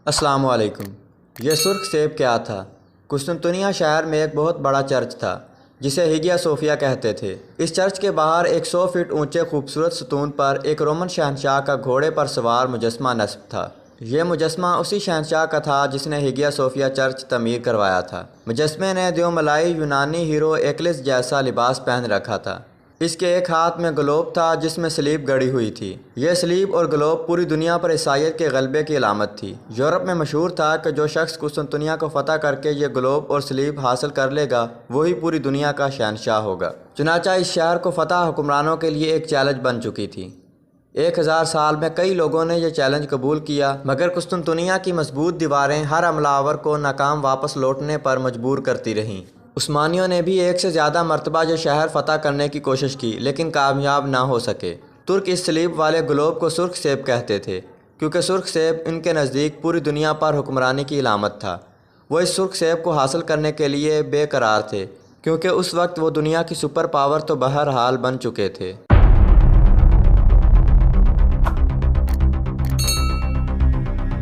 السلام علیکم۔ یہ سرخ سیب کیا تھا؟ قسطنطنیہ شہر میں ایک بہت بڑا چرچ تھا جسے ہیگیا صوفیہ کہتے تھے۔ اس چرچ کے باہر ایک 100 فٹ اونچے خوبصورت ستون پر ایک رومن شہنشاہ کا گھوڑے پر سوار مجسمہ نصب تھا۔ یہ مجسمہ اسی شہنشاہ کا تھا جس نے ہیگیا صوفیہ چرچ تعمیر کروایا تھا۔ مجسمے نے دیوملائی یونانی ہیرو ایکلس جیسا لباس پہن رکھا تھا۔ اس کے ایک ہاتھ میں گلوب تھا جس میں سلیب گڑی ہوئی تھی۔ یہ سلیب اور گلوب پوری دنیا پر عیسائیت کے غلبے کی علامت تھی۔ یورپ میں مشہور تھا کہ جو شخص قسطنطنیہ کو فتح کر کے یہ گلوب اور سلیب حاصل کر لے گا وہی پوری دنیا کا شہنشاہ ہوگا۔ چنانچہ اس شہر کو فتح حکمرانوں کے لیے ایک چیلنج بن چکی تھی۔ 1000 سال میں کئی لوگوں نے یہ چیلنج قبول کیا، مگر قسطنطنیہ کی مضبوط دیواریں ہر حملہ آور کو ناکام واپس لوٹنے پر مجبور کرتی رہیں۔ عثمانیوں نے بھی 1 سے زیادہ مرتبہ یہ شہر فتح کرنے کی کوشش کی لیکن کامیاب نہ ہو سکے۔ ترک اس سلیب والے گلوب کو سرخ سیب کہتے تھے کیونکہ سرخ سیب ان کے نزدیک پوری دنیا پر حکمرانی کی علامت تھا۔ وہ اس سرخ سیب کو حاصل کرنے کے لیے بے قرار تھے کیونکہ اس وقت وہ دنیا کی سپر پاور تو بہرحال بن چکے تھے۔